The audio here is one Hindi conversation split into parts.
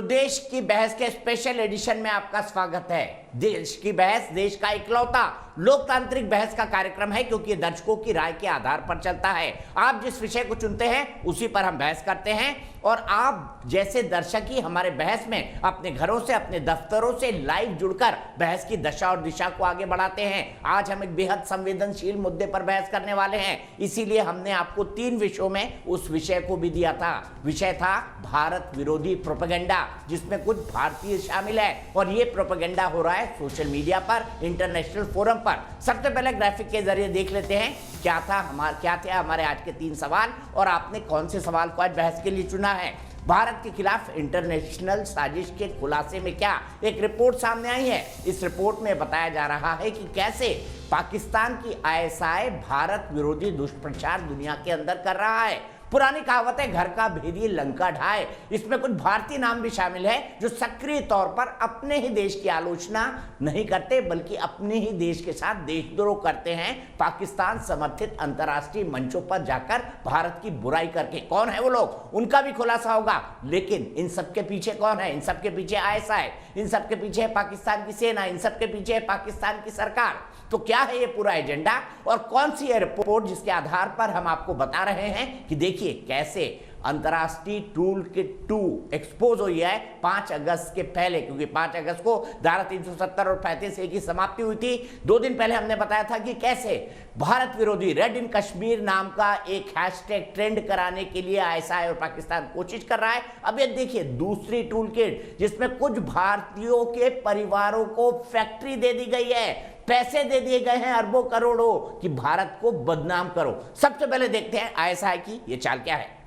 तो देश की बहस के स्पेशल एडिशन में आपका स्वागत है। देश की बहस देश का इकलौता लोकतांत्रिक बहस का कार्यक्रम है, क्योंकि दर्शकों की राय के आधार पर चलता है। आप जिस विषय को चुनते हैं उसी पर हम बहस करते हैं, और आप जैसे दर्शक ही हमारे बहस में अपने घरों से, अपने दफ्तरों से लाइव जुड़कर बहस की दशा और दिशा को आगे बढ़ाते हैं। आज हम एक बेहद संवेदनशील मुद्दे पर बहस करने वाले हैं, इसीलिए हमने आपको 3 विषयों में उस विषय को भी दिया था। विषय था भारत विरोधी प्रोपेगेंडा, जिसमें कुछ भारतीय शामिल है, और ये प्रोपेगेंडा हो रहा है सोशल मीडिया पर, इंटरनेशनल फोरम पर। सबसे पहले ग्राफिक के जरिए देख लेते हैं क्या थे हमारे आज के 3 सवाल, और आपने कौन से सवाल को आज बहस के लिए चुना है। भारत के खिलाफ इंटरनेशनल साजिश के खुलासे में क्या एक रिपोर्ट सामने आई है। इस रिपोर्ट में बताया जा रहा है कि कैसे पाकिस्तान की आईएसआई भारत विरोधी दुष्प्रचार दुनिया के अंदर कर रहा है। पुरानी कहावत है, घर का भेदी लंका ढाए। इसमें कुछ भारतीय नाम भी शामिल है जो सक्रिय तौर पर अपने ही देश की आलोचना नहीं करते, बल्कि अपने ही देश के साथ देशद्रोह करते हैं, पाकिस्तान समर्थित अंतर्राष्ट्रीय मंचों पर जाकर भारत की बुराई करके। कौन है वो लोग, उनका भी खुलासा होगा। लेकिन इन सबके पीछे कौन है? इन सबके पीछे आईएसआई, इन सबके पीछे है पाकिस्तान की सेना, इन सबके पीछे है पाकिस्तान की सरकार। तो क्या है ये पूरा एजेंडा, और कौन सी है रिपोर्ट जिसके आधार पर हम आपको बता रहे हैं कि देखिए कैसे अंतर्राष्ट्रीय टूल किट 2 एक्सपोज हुई है 5 अगस्त के पहले, क्योंकि 5 अगस्त को धारा 370 और 35A की समाप्ति हुई थी। 2 दिन पहले हमने बताया था कि कैसे भारत विरोधी रेड इन कश्मीर नाम का एक हैशटैग ट्रेंड कराने के लिए आईएसआई और पाकिस्तान कोशिश कर रहा है। अब ये देखिए दूसरी टूल किट, जिसमें कुछ भारतीयों के परिवारों को फैक्ट्री दे दी गई है, पैसे दे दिए गए हैं अरबों करोड़ों कि भारत को बदनाम करो। सबसे पहले देखते हैं आईएसआई की ये चाल क्या है।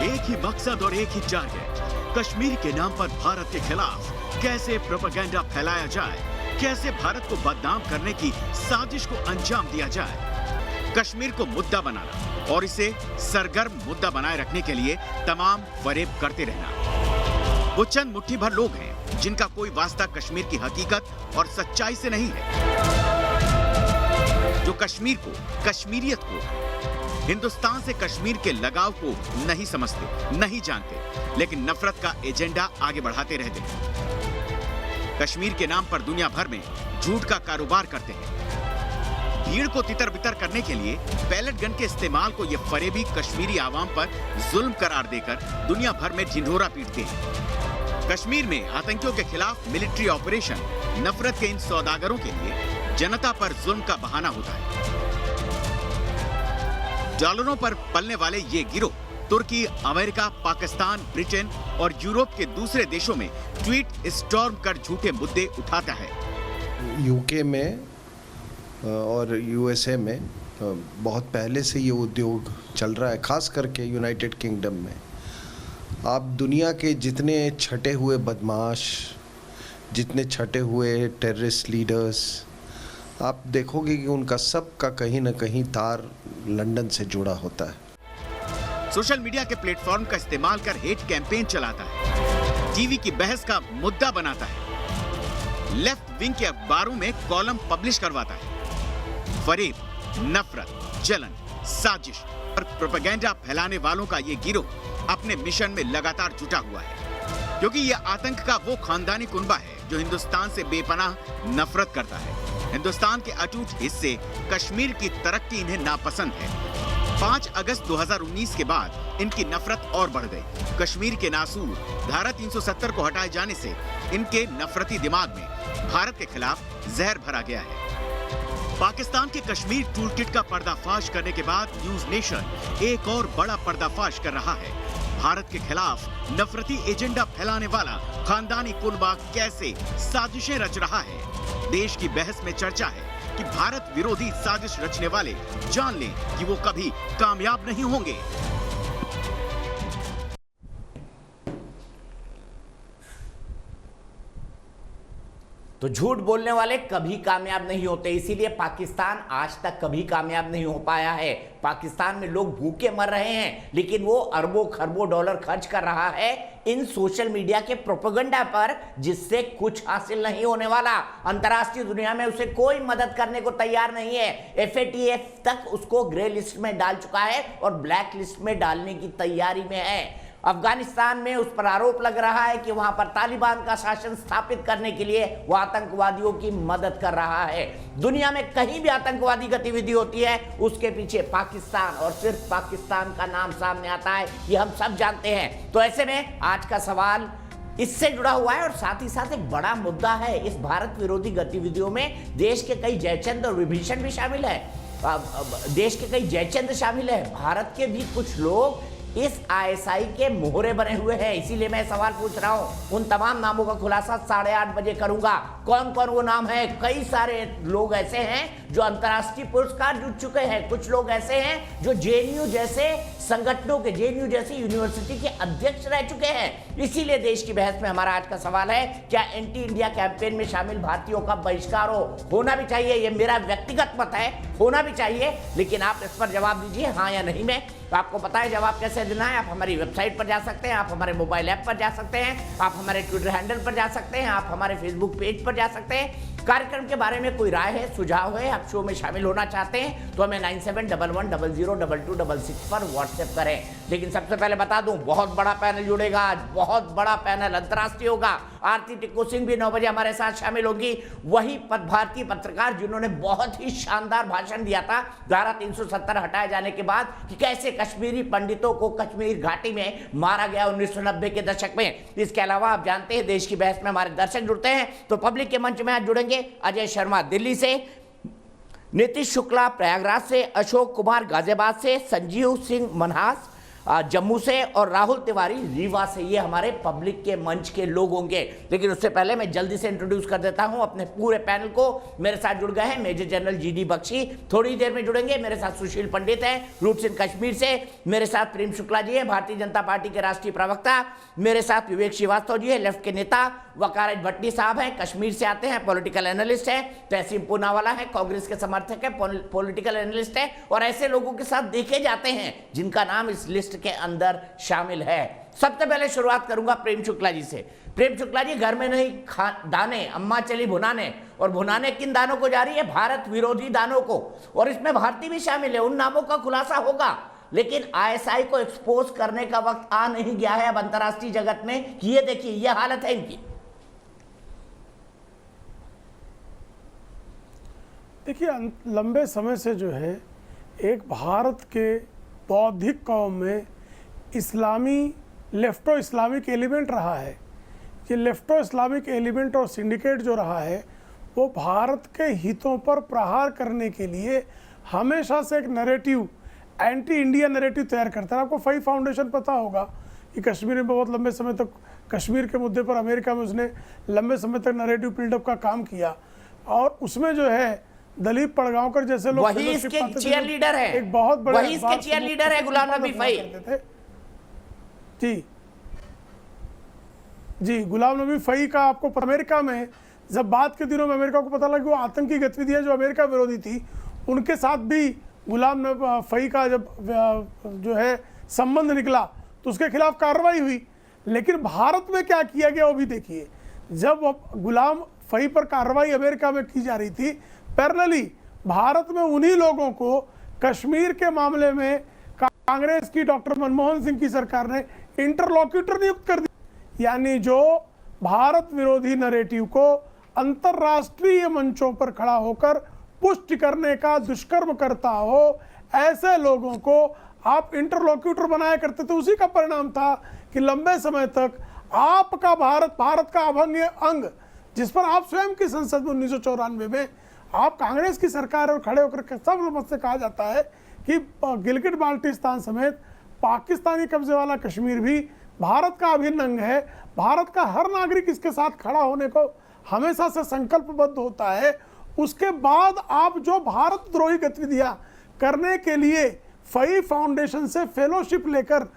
एक ही मकसद और एक ही टारगेट, कश्मीर के नाम पर भारत के खिलाफ कैसे प्रोपेगेंडा फैलाया जाए, कैसे भारत को बदनाम करने की साजिश को अंजाम दिया जाए। कश्मीर को मुद्दा बनाना और इसे सरगर्म मुद्दा बनाए रखने के लिए तमाम फरेब करते रहना। वो चंद मुट्ठी भर लोग हैं जिनका कोई वास्ता कश्मीर की हकीकत और सच्चाई से नहीं है, जो कश्मीर को, कश्मीरियत को, हिंदुस्तान से कश्मीर के लगाव को नहीं समझते, नहीं जानते, लेकिन नफरत का एजेंडा आगे बढ़ाते रहते हैं। कश्मीर के नाम पर दुनिया भर में झूठ का कारोबार करते हैं। भीड़ को तितर बितर करने के लिए पैलेट गन के इस्तेमाल को ये फरेबी कश्मीरी आवाम पर जुल्म करार देकर दुनिया भर में ढिंढोरा पीटते हैं। कश्मीर में आतंकियों के खिलाफ मिलिट्री ऑपरेशन नफरत के इन सौदागरों के लिए जनता पर जुल्म का बहाना होता है। डॉलरों पर पलने वाले ये गिरोह तुर्की, अमेरिका, पाकिस्तान, ब्रिटेन और यूरोप के दूसरे देशों में ट्वीट स्टॉर्म कर झूठे मुद्दे उठाता है। यूके में और यूएसए में बहुत पहले से ये उद्योग चल रहा है, खास करके यूनाइटेड किंगडम में। आप दुनिया के जितने छटे हुए बदमाश, जितने छटे हुए टेररिस्ट लीडर्स, आप देखोगे कि उनका सबका कहीं ना कहीं तार लंदन से जुड़ा होता है। सोशल मीडिया के प्लेटफॉर्म का इस्तेमाल कर हेट कैंपेन चलाता है, टीवी की बहस का मुद्दा बनाता है, लेफ्ट विंग के अखबारों में कॉलम पब्लिश करवाता है। फरेब, नफरत, जलन, साजिश और प्रोपेगेंडा फैलाने वालों का ये गिरोह अपने मिशन में लगातार जुटा हुआ है, क्योंकि यह आतंक का वो खानदानी कुनबा है जो हिंदुस्तान से बेपनाह नफरत करता है। हिंदुस्तान के अटूट हिस्से कश्मीर की तरक्की इन्हें नापसंद है। 5 अगस्त 2019 के बाद इनकी नफरत और बढ़ गई। कश्मीर के नासूर धारा 370 को हटाए जाने से इनके नफरती दिमाग में भारत के खिलाफ जहर भरा गया है। पाकिस्तान के कश्मीर टूलकिट का पर्दाफाश करने के बाद न्यूज नेशन एक और बड़ा पर्दाफाश कर रहा है। भारत के खिलाफ नफरती एजेंडा फैलाने वाला खानदानी कुनबा कैसे साजिशें रच रहा है। देश की बहस में चर्चा है कि भारत विरोधी साजिश रचने वाले जान लें कि वो कभी कामयाब नहीं होंगे। तो तो झूठ बोलने वाले कभी कामयाब नहीं होते, इसीलिए पाकिस्तान आज तक कभी कामयाब नहीं हो पाया है। पाकिस्तान में लोग भूखे मर रहे हैं, लेकिन वो अरबों खरबों डॉलर खर्च कर रहा है इन सोशल मीडिया के प्रोपेगेंडा पर, जिससे कुछ हासिल नहीं होने वाला। अंतर्राष्ट्रीय दुनिया में उसे कोई मदद करने को तैयार नहीं है। FATF तक उसको ग्रे लिस्ट में डाल चुका है और ब्लैक लिस्ट में डालने की तैयारी में है। अफगानिस्तान में उस पर आरोप लग रहा है कि वहां पर तालिबान का शासन स्थापित करने के लिए वह आतंकवादियों की मदद कर रहा है। दुनिया में कहीं भी आतंकवादी गतिविधि होती है उसके पीछे पाकिस्तान और सिर्फ पाकिस्तान का नाम सामने आता है, ये हम सब जानते हैं। तो ऐसे में आज का सवाल इससे जुड़ा हुआ है और साथ ही साथ एक बड़ा मुद्दा है। इस भारत विरोधी गतिविधियों में देश के कई जयचंद और विभीषण भी शामिल है। देश के कई जयचंद शामिल है। भारत के भी कुछ लोग इस ISI के मोहरे बने हुए हैं। इसीलिए मैं सवाल पूछ रहा हूं, उन तमाम नामों का खुलासा 8:30 बजे करूंगा। कौन कौन वो नाम है? कई सारे लोग ऐसे हैं जो अंतर्राष्ट्रीय पुरस्कार जीत चुके हैं। कुछ लोग ऐसे हैं जो JNU जैसे संगठनों के, JNU जैसी यूनिवर्सिटी के अध्यक्ष रह चुके हैं। इसीलिए देश की बहस में हमारा आज का सवाल है, क्या एंटी इंडिया कैंपेन में शामिल भारतीयों का बहिष्कार होना भी चाहिए? ये मेरा व्यक्तिगत मत है, होना भी चाहिए, लेकिन आप इस पर जवाब दीजिए हाँ या नहीं में। तो आपको पता है जवाब कैसे देना है। आप हमारी वेबसाइट पर जा सकते हैं, आप हमारे मोबाइल ऐप पर जा सकते हैं, आप हमारे ट्विटर हैंडल पर जा सकते हैं, आप हमारे फेसबुक पेज पर जा सकते हैं। कार्यक्रम के बारे में कोई राय है, सुझाव है, आप शो में शामिल होना चाहते हैं तो हमें 9711002266 पर व्हाट्सएप करें। लेकिन सबसे पहले बता दूं, बहुत बड़ा पैनल जुड़ेगा आज, बहुत बड़ा पैनल अंतर्राष्ट्रीय होगा। आरती टिक्कू सिंह भी 9 बजे हमारे साथ शामिल होगी। वही भारतीय पत्रकार जिन्होंने बहुत ही शानदार भाषण दिया था धारा 370 हटाए जाने के बाद, कि कैसे कश्मीरी पंडितों को कश्मीर घाटी में मारा गया 1990 के दशक में। इसके अलावा आप जानते हैं देश की बहस में हमारे दर्शक जुड़ते हैं, तो पब्लिक के मंच में आज जुड़ेंगे अजय शर्मा दिल्ली से, नीतीश शुक्ला प्रयागराज से, अशोक कुमार गाजियाबाद से, संजीव सिंह मनहास जम्मू से और राहुल तिवारी रीवा से। ये हमारे पब्लिक के मंच के लोग होंगे। लेकिन उससे पहले मैं जल्दी से इंट्रोड्यूस कर देता हूं अपने पूरे पैनल को। मेरे साथ जुड़ गए हैं मेजर जनरल GD बख्शी, थोड़ी देर में जुड़ेंगे। मेरे साथ सुशील पंडित हैं रूट्स इन कश्मीर से, मेरे साथ प्रेम शुक्ला जी है भारतीय जनता पार्टी के राष्ट्रीय प्रवक्ता, मेरे साथ विवेक श्रीवास्तव जी है लेफ्ट के नेता, वकाराज भट्टी साहब हैं कश्मीर से आते हैं, पॉलिटिकल एनालिस्ट है, तहसीम पूनावाला है कांग्रेस के समर्थक है, पॉलिटिकल एनालिस्ट है। और ऐसे लोगों के साथ देखे जाते हैं जिनका नाम इस लिस्ट के अंदर शामिल है। सबसे पहले शुरुआत करूंगा प्रेम शुक्ला जी से। प्रेम शुक्ला जी, घर में नहीं दाने अम्मा चली भुनाने, और भुनाने किन दानों को जा रही है? भारत विरोधी दानों को, और इसमें भारतीय भी शामिल है। उन नामों का खुलासा होगा, लेकिन ISI को एक्सपोज करने का वक्त आ नहीं गया है अब अंतर्राष्ट्रीय जगत में कि ये देखिए ये हालत है इनकी। देखिए, लंबे समय से जो है एक भारत के बौद्धिक कौम में इस्लामी लेफ्टो इस्लामिक एलिमेंट रहा है। ये लेफ्टो इस्लामिक एलिमेंट और सिंडिकेट जो रहा है वो भारत के हितों पर प्रहार करने के लिए हमेशा से एक नैरेटिव, एंटी इंडिया नैरेटिव तैयार करता है। आपको फई फाउंडेशन पता होगा कि कश्मीर में बहुत लंबे समय तक कश्मीर के मुद्दे पर अमेरिका में उसने लंबे समय तक नैरेटिव बिल्डअप का काम किया, और उसमें जो है दलीप पड़गांवकर जैसे लोग वही इसके चीयर लीडर है, एक बहुत बड़े वही इसके चीयर लीडर है गुलाम नबी फई जी। गुलाम नबी फई का आपको अमेरिका में जब बाद के दिनों में अमेरिका को पता लगा कि वो आतंकी गतिविधियां जो अमेरिका विरोधी थी उनके साथ भी गुलाम नबी फई का जब जो है संबंध निकला तो उसके खिलाफ कार्रवाई हुई। लेकिन भारत में क्या किया गया वो भी देखिए। जब गुलाम फई पर कार्रवाई अमेरिका में की जा रही थी, पैरेलली भारत में उन्हीं लोगों को कश्मीर के मामले में कांग्रेस की डॉक्टर मनमोहन सिंह की सरकार ने इंटरलॉक्यूटर नियुक्त कर दिया। यानी जो भारत विरोधी नैरेटिव को अंतर्राष्ट्रीय मंचों पर खड़ा होकर पुष्टि करने का दुष्कर्म करता हो, ऐसे लोगों को आप इंटरलॉक्यूटर बनाया करते थे। उसी का परिणाम था कि लंबे समय तक आपका भारत का अभंग अंग, जिस पर आप स्वयं की संसद में 1994 में आप कांग्रेस की सरकार और खड़े होकर सब मत से कहा जाता है कि गिलगिट बाल्टिस्तान समेत पाकिस्तानी कब्जे वाला कश्मीर भी भारत का अभिन्न अंग है। भारत का हर नागरिक इसके साथ खड़ा होने को हमेशा से संकल्पबद्ध होता है। उसके बाद आप जो भारत द्रोही गतिविधियां करने के लिए फई फाउंडेशन से फेलोशिप लेकर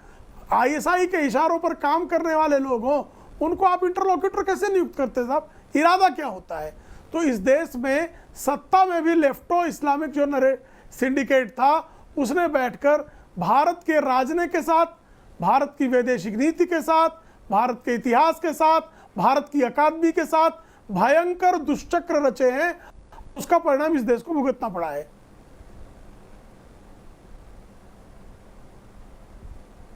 ISI के इशारों पर काम करने वाले लोग हों, उनको आप इंटरलॉक्यूटर कैसे नियुक्त करते साहब? इरादा क्या होता है? तो इस देश में सत्ता में भी लेफ्टो इस्लामिक जो सिंडिकेट था उसने बैठकर भारत के राजने के साथ, भारत की वैदेशिक नीति के साथ, भारत के इतिहास के साथ, भारत की अकादमी के साथ भयंकर दुष्चक्र रचे हैं। उसका परिणाम इस देश को भुगतना पड़ा है।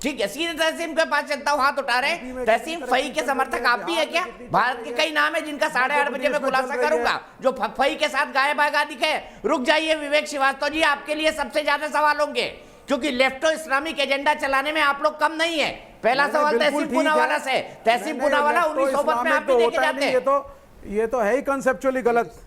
ठीक है, सीधे तहसीम के पास चलता हूँ, हाथ उठा रहे हैं। तहसीम फई के समर्थक आप भी है क्या? भारत के कई नाम है जिनका 8:30 बजे मैं खुलासा करूंगा, जो फई के साथ गाय बागा दिखे। रुक जाइए विवेक श्रीवास्तव जी, आपके लिए सबसे ज्यादा सवाल होंगे, क्योंकि लेफ्टो इस्लामिक एजेंडा चलाने में आप लोग कम नहीं है। पहला सवाल तहसीम पूनावाला से। तहसीम पूनावाला 1900 में आप भी देखे जाते हैं। ये तो है ही कंसेप्चुअली गलत।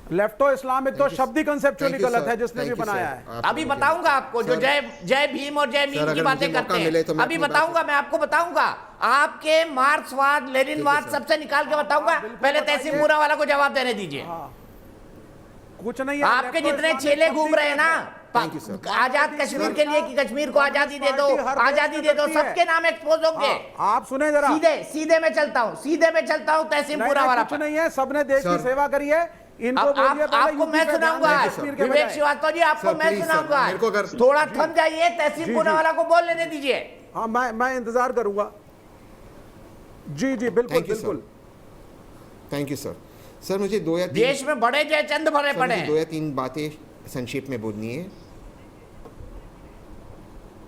लेफ्टो इस्लामिक तो शब्द ही कंसेप्चुअली गलत है जिसने भी बनाया है। अभी बताऊंगा आपको, जो जय भीम और जय मीम की बातें करते हैं, अभी बताऊंगा, मैं आपको बताऊंगा। आपके मार्क्सवाद लेनिनवाद सबसे निकाल के बताऊंगा। पहले तहसीम पूनावाला को जवाब देने दीजिए। कुछ नहीं, आपके जितने चेले घूम रहे हैं ना आजाद कश्मीर के लिए कि कश्मीर को आजादी दे दो, आजादी दे दो, सबके नाम एक्सपोज होंगे। आप सुने जरा, सीधे में चलता हूँ तहसीम पूनावाला कुछ नहीं है, सबने देश की सेवा करी है। इनको आपको मैं सुनाऊंगा विवेक श्रीवास्तव जी, आपको मैं सुनाऊंगा। थोड़ा थम जाइए, तहसीम पूनावाला को बोल लेने दीजिए। हाँ, मैं इंतजार करूंगा। जी जी बिल्कुल बिल्कुल। Thank you sir. सर मुझे दो या तीन, देश में बड़े जयचंद भरे पड़े हैं। 2 या 3 बातें संक्षेप में बोलनी है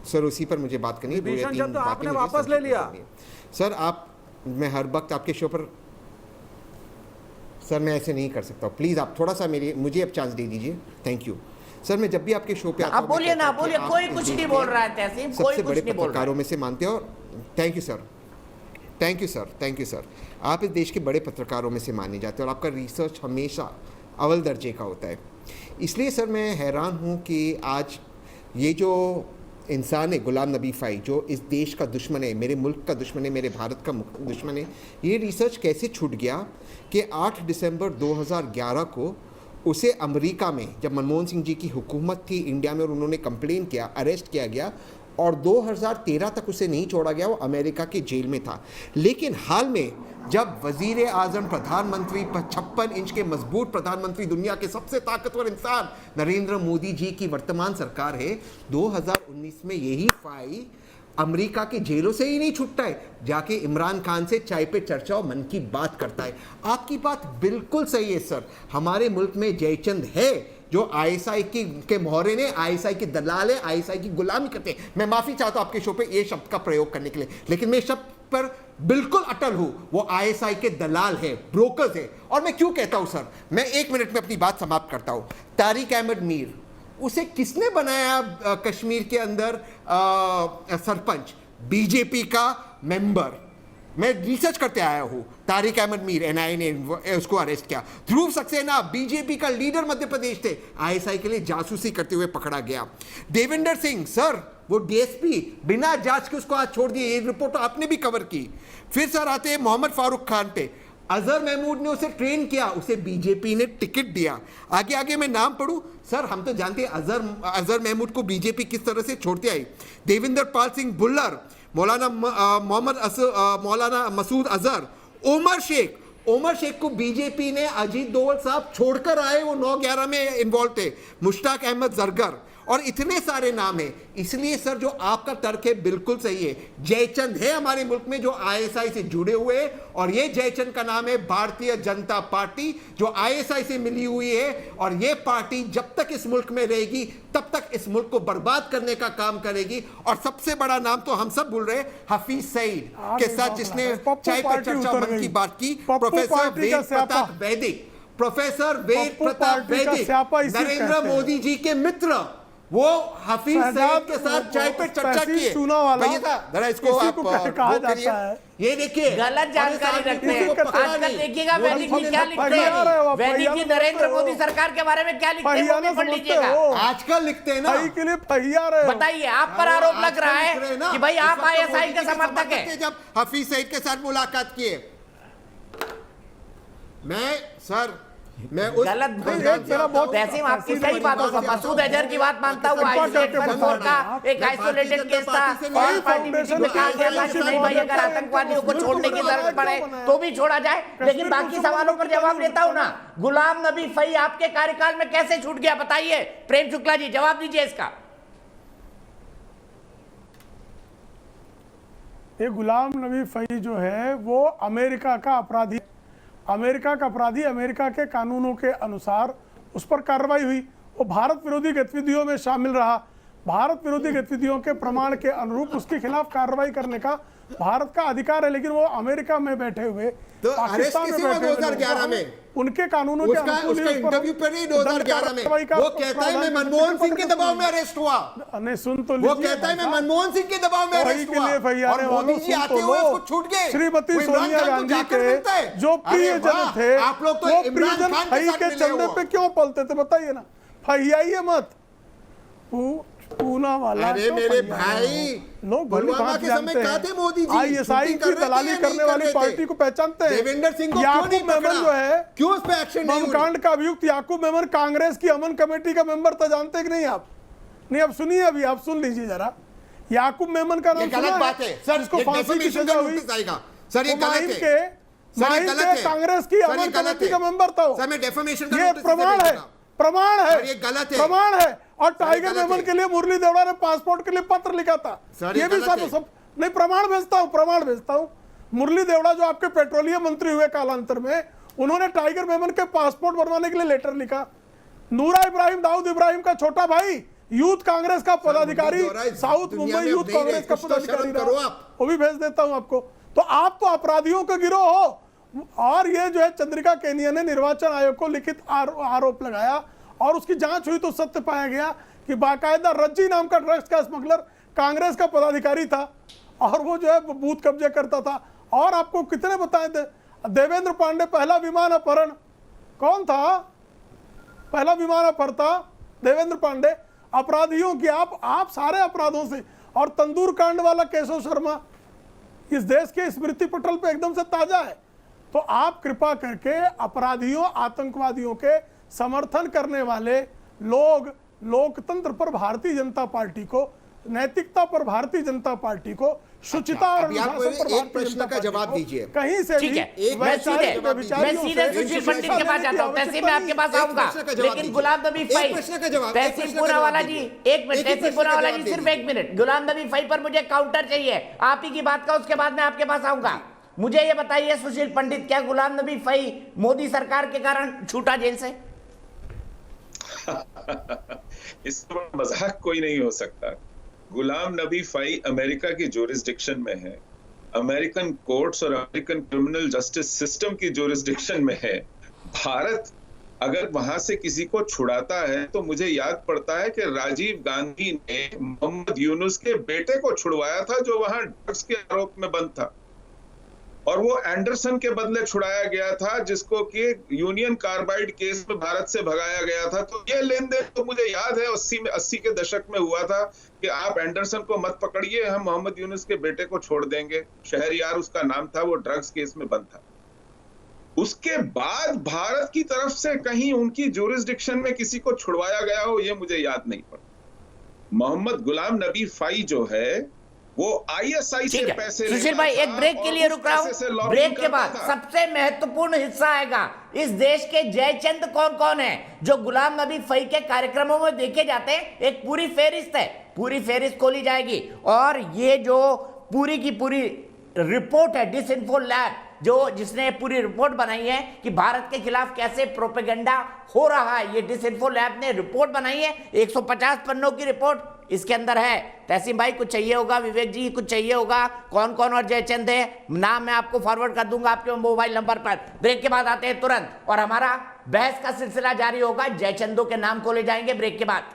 सर, उसी पर मुझे बात करनी है। 2 या 3 तो बातें आपने मुझे वापस ले लिया सर। मैं हर वक्त आपके शो पर सर, मैं ऐसे नहीं कर सकता। प्लीज़ आप थोड़ा सा मुझे अब चांस दे दीजिए। Thank you sir. मैं जब भी आपके शो पे आता हूं, आप बोलिए ना, बोलिए, कोई कुछ नहीं बोल रहा है तहसीम, कोई सबसे कुछ बड़े नहीं बोल रहा है। पत्रकारों में से मानते हो। Thank you sir, thank you sir, thank you sir. आप इस देश के बड़े पत्रकारों में से माने जाते हैं और आपका रिसर्च हमेशा अव्वल दर्जे का होता है। इसलिए सर मैं हैरान हूँ कि आज ये जो इंसान है गुलाम नबी फ़ाई, जो इस देश का दुश्मन है, मेरे मुल्क का दुश्मन है, मेरे भारत का दुश्मन है, ये रिसर्च कैसे छूट गया कि 8 दिसंबर 2011 को उसे अमेरिका में, जब मनमोहन सिंह जी की हुकूमत थी इंडिया में और उन्होंने कंप्लेन किया, अरेस्ट किया गया और 2013 तक उसे नहीं छोड़ा गया, वो अमेरिका की जेल में था। लेकिन हाल में जब वजीर आज़म, प्रधानमंत्री, 56 इंच के मजबूत प्रधानमंत्री, दुनिया के सबसे ताकतवर इंसान नरेंद्र मोदी जी की वर्तमान सरकार है, 2019 में यही फ़ाई अमेरिका के जेलों से ही नहीं छूटता है, जाके इमरान खान से चाय पे चर्चा और मन की बात करता है। आपकी बात बिल्कुल सही है सर। हमारे मुल्क में जयचंद है जो आईएसआई के मोहरे ने, आईएसआई के दलाल है, आईएसआई की गुलामी करते हैं। मैं माफ़ी चाहता हूँ आपके शो पे ये शब्द का प्रयोग करने के लिए, लेकिन मैं शब्द पर बिल्कुल अटल हूँ। वो आईएसआई के दलाल है, ब्रोकर्स है। और मैं क्यों कहता हूँ सर, मैं 1 मिनट में अपनी बात समाप्त करता हूँ। तारिक अहमद मीर, उसे किसने बनाया कश्मीर के अंदर सरपंच? बीजेपी का मेंबर। मैं रिसर्च करते आया हूँ। तारिक अहमद मीर, एनआईए ने उसको अरेस्ट किया। ध्रुव सक्सेना बीजेपी का लीडर मध्य प्रदेश थे, आईएसआई के लिए जासूसी करते हुए पकड़ा गया। देवेंद्र सिंह सर, वो डीएसपी, बिना जांच के उसको आज छोड़ दिया। ये रिपोर्ट आपने भी कवर की। फिर सर आते हैं मोहम्मद फारूक खान पे। अजहर महमूद ने उसे ट्रेन किया, उसे बीजेपी ने टिकट दिया। आगे आगे मैं नाम पढ़ूं सर, हम तो जानते हैं अजहर महमूद को बीजेपी किस तरह से छोड़ते आई। देवेंद्र पाल सिंह भुल्लर, मौलाना मसूद अजहर, उमर शेख को बीजेपी ने, अजीत दोवल साहब छोड़कर आए, वो 9/11 में इन्वॉल्व थे। मुश्ताक अहमद जरगर और इतने सारे नाम हैं। इसलिए सर जो आपका तर्क है बिल्कुल सही है। जयचंद है हमारे मुल्क में जो आईएसआई से जुड़े हुए, और ये जयचंद का नाम है भारतीय जनता पार्टी, जो आईएसआई से मिली हुई है। और ये पार्टी जब तक इस मुल्क में रहेगी तब तक इस मुल्क को बर्बाद करने का काम करेगी। और सबसे बड़ा नाम तो हम सब भूल रहे, हफीज सईद के साथ जिसने चाय पर चर्चा मन की बात की, प्रोफेसर वेद प्रताप वैदिक, नरेंद्र मोदी जी के मित्र, वो हफीज सईद के साथ चाय पे चर्चा की है। जरा इसको आप वो करिए। ये देखिए गलत जानकारी रखते हैं। आजकल देखिएगा वैदिक जी क्या लिखते हैं, वैदिक जी नरेंद्र मोदी सरकार के बारे में क्या लिखते हैं, वो भी पढ़ लीजिएगा। आजकल लिखते हैं ना, के लिए पहिया रहे हो। बताइए, आप पर आरोप लग रहा है कि भाई आप आईएसआई के समर्थक हैं। जब हफीज सईद के साथ मुलाकात किए, मैं सर मैं उस गलत तहसीम आपकी मैं सही बातों का मसूद अजहर की बात मानता हूँ। आइसोलेशन का एक आइसोलेटेड केस था और पार्टी मीटिंग में कहा गया था कि नहीं भाई अगर आतंकवादियों को छोड़ने की जरूरत पड़े तो भी छोड़ा जाए, लेकिन बाकी सवालों पर जवाब देता हूँ ना। गुलाम नबी फई आपके कार्यकाल में कैसे छूट गया बताइए? प्रेम शुक्ला जी जवाब दीजिए इसका। ये गुलाम नबी फई जो है वो अमेरिका का अपराधी, अमेरिका का अपराधी, अमेरिका के कानूनों के अनुसार उस पर कार्रवाई हुई। वो भारत विरोधी गतिविधियों में शामिल रहा, भारत विरोधी गतिविधियों के प्रमाण के अनुरूप उसके खिलाफ कार्रवाई करने का भारत का अधिकार है। लेकिन वो अमेरिका में बैठे हुए, तो पाकिस्तान में बैठे 2011 में उनके कानूनों के अनुकूल उसका इंटरव्यू पर नहीं 2011 में वो कहता है मैं मनमोहन सिंह के दबाव में अरेस्ट हुआ। नहीं सुन तो वो कहता है मैं मनमोहन सिंह के दबाव में अरेस्ट हुआ और मोदी जी आते हुए उसको छूट गए। श्रीमती सोनिया गांधी के जो प्रियजन थे आप लोग तो इमरान खान फई के चंदे पे क्यों पलते थे बताइए ना? फैयाइए मत। पूना वाला अरे मेरे भाई लोग पुलवामा के समय कहा थे मोदी जी आईएसआई की दलाली करने वाली पार्टी को पहचानते हैं। देवेंद्र सिंह को क्यों याकूब नहीं मेमन पकड़ा? जो है क्यों उस पे एक्शन नहीं हुआ? कांड का अभियुक्त याकूब मेमन कांग्रेस की अमन कमेटी का मेंबर था, जानते कि नहीं आप? नहीं, अब सुनिए, अभी आप सुन लीजिए जरा। याकूब मेमन का नाम गलत बात है सर, इसको फांसी की सजा हुई। सर ये गलत है, कांग्रेस की अमन कमेटी का मेंबर था। सर मैं डेफेमेशन का ये प्रमाण है, प्रमाण है, ये गलत है, प्रमाण है। और टाइगर मेमन के लिए मुरली देवड़ा ने पासपोर्ट के लिए पत्र लिखा था। ये भी सब नहीं, प्रमाण भेजता हूं, प्रमाण भेजता हूं। मुरली देवड़ा जो आपके पेट्रोलियम मंत्री हुए कालांतर में, उन्होंने टाइगर मेमन के पासपोर्ट बनवाने के लिए लेटर लिखा। नूरा इब्राहिम, दाऊद इब्राहिम का छोटा भाई, यूथ कांग्रेस का पदाधिकारी, साउथ मुंबई यूथ कांग्रेस का पदाधिकारी, वो भी भेज देता हूं आपको। तो आप तो अपराधियों का गिरोह हो। और ये जो है चंद्रिका केनिया ने निर्वाचन आयोग को लिखित आरोप लगाया और उसकी जांच हुई तो सत्य पाया गया कि बाकायदा रज्जी नाम का ड्रग्स का स्मगलर कांग्रेस का पदाधिकारी था और वो जो है बूथ कब्जे करता था। और आपको कितने बताए थे? देवेंद्र पांडे पहला विमान अपहरण कौन था? पहला विमान अपहरता देवेंद्र पांडे। अपराधियों की आप सारे अपराधों से, और तंदूर कांड वाला केशव शर्मा इस देश के स्मृति पटल पे एकदम से ताजा है। तो आप कृपा करके अपराधियों, आतंकवादियों के समर्थन करने वाले लोग, लोकतंत्र पर भारतीय जनता पार्टी को, नैतिकता पर भारतीय जनता पार्टी को, शुचिता और अनुशासन पर एक प्रश्न का जवाब दीजिए कहीं से ठीक भी है। मैं सीधे सुशील पंडित के पास जाता हूँ, तहसील में आपके पास आऊंगा, लेकिन गुलाम नबी फई, तहसील पूनावाला जी एक मिनट, तहसील पूनावाला जी सिर्फ एक मिनट। गुलाम नबी फई पर मुझे काउंटर चाहिए आप ही की बात का, उसके बाद मैं आपके पास आऊंगा। मुझे ये बताइए सुशील पंडित, क्या गुलाम नबी फई मोदी सरकार के कारण छूटा जेल से? इससे बड़ा मजाक कोई नहीं हो सकता। गुलाम नबी फई अमेरिका की जोरिस्डिक्शन में है, अमेरिकन कोर्ट्स और अमेरिकन क्रिमिनल जस्टिस सिस्टम की जोरिस्डिक्शन में है। भारत अगर वहां से किसी को छुड़ाता है तो मुझे याद पड़ता है कि राजीव गांधी ने मोहम्मद यूनुस के बेटे को छुड़वाया था जो वहां ड्रग्स के आरोप में बंद था, और वो एंडरसन के बदले छुड़ाया गया था जिसको कि यूनियन कार्बाइड केस में भारत से भगाया गया था। तो ये लेन देन तो मुझे याद है 80 के दशक में हुआ था कि आप एंडरसन को मत पकड़िए, हम मोहम्मद यूनुस के बेटे को छोड़ देंगे। शहरयार उसका नाम था, वो ड्रग्स केस में बंद था। उसके बाद भारत की तरफ से कहीं उनकी ज्यूरिसडिक्शन में किसी को छुड़वाया गया हो ये मुझे याद नहीं पड़ा। मोहम्मद गुलाम नबी फई जो है वो आईएसआई से पैसे, सुशील भाई एक ब्रेक के लिए रुक रहा हूं, ब्रेक के बाद सबसे महत्वपूर्ण हिस्सा आएगा। इस देश के जयचंद कौन कौन है जो गुलाम नबी फई के कार्यक्रमों में देखे जाते हैं? एक पूरी फेरिस्त है, पूरी फेरिस्त खोली जाएगी। और ये जो पूरी की पूरी रिपोर्ट है डिसइंफो लैब जिसने पूरी रिपोर्ट बनाई है कि भारत के खिलाफ कैसे प्रोपेगेंडा हो रहा है, ये डिसइंफो लैब ने रिपोर्ट बनाई है, 150 पन्नों की रिपोर्ट इसके अंदर है। तहसीम भाई कुछ चाहिए होगा, विवेक जी कुछ चाहिए होगा, कौन कौन और जयचंद है, नाम मैं आपको फॉरवर्ड कर दूंगा आपके मोबाइल नंबर पर। ब्रेक के बाद आते हैं तुरंत और हमारा बहस का सिलसिला जारी होगा, जयचंदों के नाम खोले जाएंगे ब्रेक के बाद।